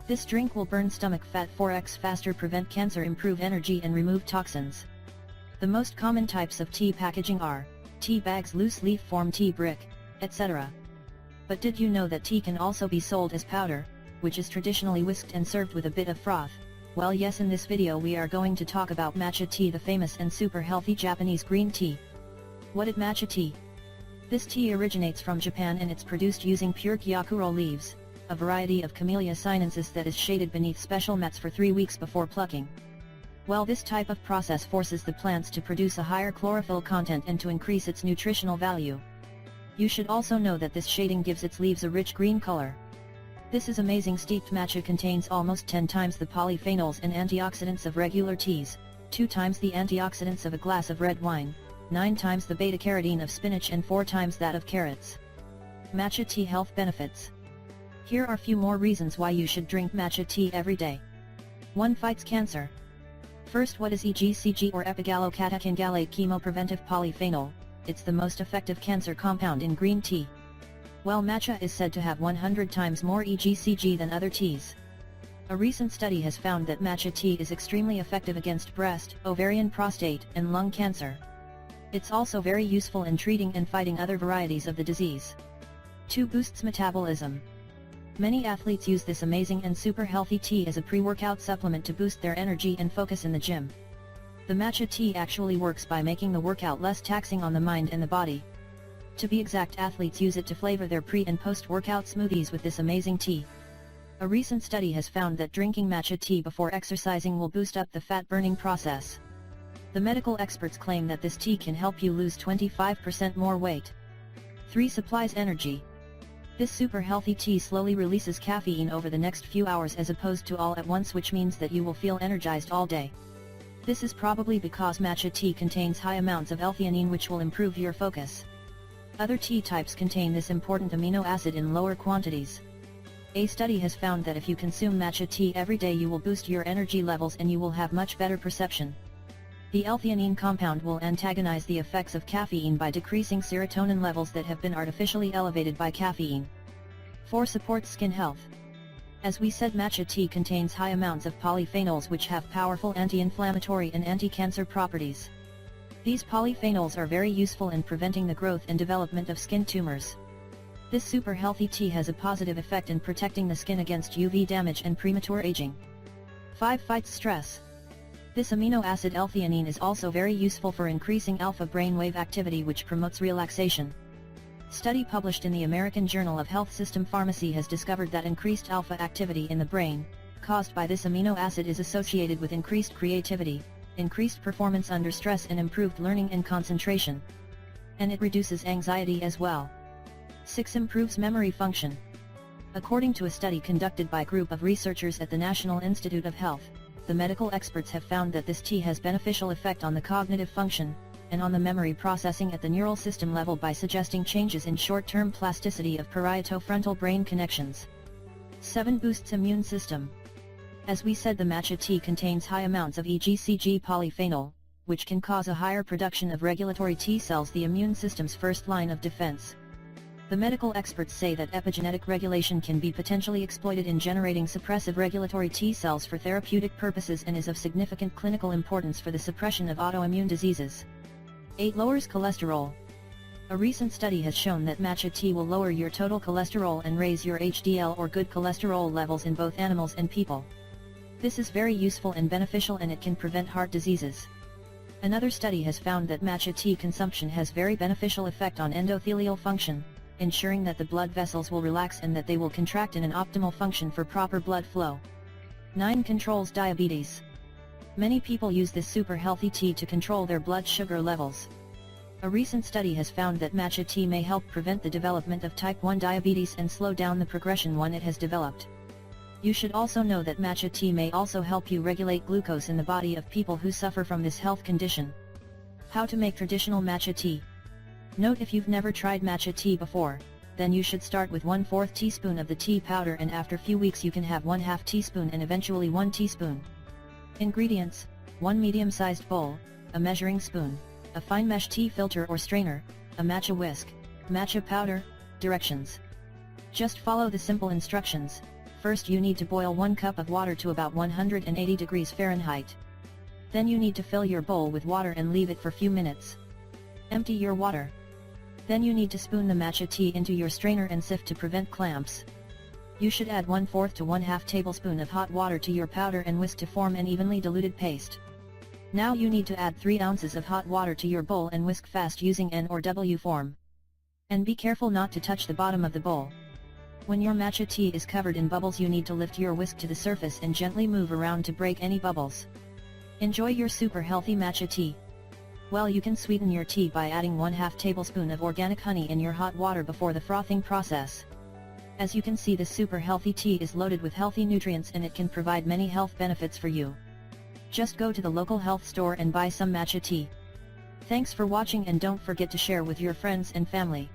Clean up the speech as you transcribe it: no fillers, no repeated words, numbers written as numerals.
This drink will burn stomach fat 4x faster, prevent cancer, improve energy and remove toxins. The most common types of tea packaging are tea bags, loose leaf form tea brick, etc. But did you know that tea can also be sold as powder, which is traditionally whisked and served with a bit of froth? Well, yes, in this video we are going to talk about matcha tea, the famous and super healthy Japanese green tea. What is matcha tea? This tea originates from Japan and it's produced using pure gyakuro leaves, a variety of Camellia sinensis that is shaded beneath special mats for 3 weeks before plucking. Well, this type of process forces the plants to produce a higher chlorophyll content and to increase its nutritional value. You should also know that this shading gives its leaves a rich green color. This is amazing. Steeped matcha contains almost 10 times the polyphenols and antioxidants of regular teas, 2 times the antioxidants of a glass of red wine, 9 times the beta-carotene of spinach and 4 times that of carrots. Matcha tea health benefits. Here are few more reasons why you should drink matcha tea every day. 1. Fights cancer. First, what is EGCG or epigallocatechin-gallate chemopreventive polyphenol? It's the most effective cancer compound in green tea. Well, matcha is said to have 100 times more EGCG than other teas. A recent study has found that matcha tea is extremely effective against breast, ovarian, prostate, and lung cancer. It's also very useful in treating and fighting other varieties of the disease. 2. Boosts metabolism. Many athletes use this amazing and super healthy tea as a pre-workout supplement to boost their energy and focus in the gym. The matcha tea actually works by making the workout less taxing on the mind and the body. To be exact, athletes use it to flavor their pre- and post-workout smoothies with this amazing tea. A recent study has found that drinking matcha tea before exercising will boost up the fat-burning process. The medical experts claim that this tea can help you lose 25% more weight. 3. Supplies energy. This super healthy tea slowly releases caffeine over the next few hours as opposed to all at once, which means that you will feel energized all day. This is probably because matcha tea contains high amounts of L-theanine, which will improve your focus. Other tea types contain this important amino acid in lower quantities. A study has found that if you consume matcha tea every day, you will boost your energy levels and you will have much better perception. The L-theanine compound will antagonize the effects of caffeine by decreasing serotonin levels that have been artificially elevated by caffeine. 4. Supports skin health. As we said, matcha tea contains high amounts of polyphenols which have powerful anti-inflammatory and anti-cancer properties. These polyphenols are very useful in preventing the growth and development of skin tumors. This super healthy tea has a positive effect in protecting the skin against UV damage and premature aging. 5. Fights stress. This amino acid L-theanine is also very useful for increasing alpha brainwave activity, which promotes relaxation. Study published in the American Journal of Health System Pharmacy has discovered that increased alpha activity in the brain, caused by this amino acid, is associated with increased creativity, increased performance under stress and improved learning and concentration. And it reduces anxiety as well. 6. Improves memory function. According to a study conducted by a group of researchers at the National Institute of Health, the medical experts have found that this tea has beneficial effect on the cognitive function, and on the memory processing at the neural system level by suggesting changes in short-term plasticity of parieto-frontal brain connections. 7. Boosts immune system. As we said, the matcha tea contains high amounts of EGCG polyphenol, which can cause a higher production of regulatory T cells, the immune system's first line of defense. The medical experts say that epigenetic regulation can be potentially exploited in generating suppressive regulatory T cells for therapeutic purposes and is of significant clinical importance for the suppression of autoimmune diseases. 8. Lowers cholesterol. A recent study has shown that matcha tea will lower your total cholesterol and raise your HDL or good cholesterol levels in both animals and people. This is very useful and beneficial, and it can prevent heart diseases. Another study has found that matcha tea consumption has very beneficial effect on endothelial function, ensuring that the blood vessels will relax and that they will contract in an optimal function for proper blood flow. 9. Controls diabetes. Many people use this super healthy tea to control their blood sugar levels. A recent study has found that matcha tea may help prevent the development of type 1 diabetes and slow down the progression when it has developed. You should also know that matcha tea may also help you regulate glucose in the body of people who suffer from this health condition. How to make traditional matcha tea. Note, if you've never tried matcha tea before, then you should start with 1/4 teaspoon of the tea powder, and after few weeks you can have 1/2 teaspoon and eventually 1 teaspoon. Ingredients: 1 medium-sized bowl, a measuring spoon, a fine mesh tea filter or strainer, a matcha whisk, matcha powder. Directions. Just follow the simple instructions. First you need to boil 1 cup of water to about 180 degrees Fahrenheit. Then you need to fill your bowl with water and leave it for few minutes. Empty your water. Then you need to spoon the matcha tea into your strainer and sift to prevent clamps. You should add 1/4 to 1/2 tablespoon of hot water to your powder and whisk to form an evenly diluted paste. Now you need to add 3 ounces of hot water to your bowl and whisk fast using N or W form. And be careful not to touch the bottom of the bowl. When your matcha tea is covered in bubbles you need to lift your whisk to the surface and gently move around to break any bubbles. Enjoy your super healthy matcha tea. Well, you can sweeten your tea by adding 1/2 tablespoon of organic honey in your hot water before the frothing process. As you can see, this super healthy tea is loaded with healthy nutrients and it can provide many health benefits for you. Just go to the local health store and buy some matcha tea. Thanks for watching and don't forget to share with your friends and family.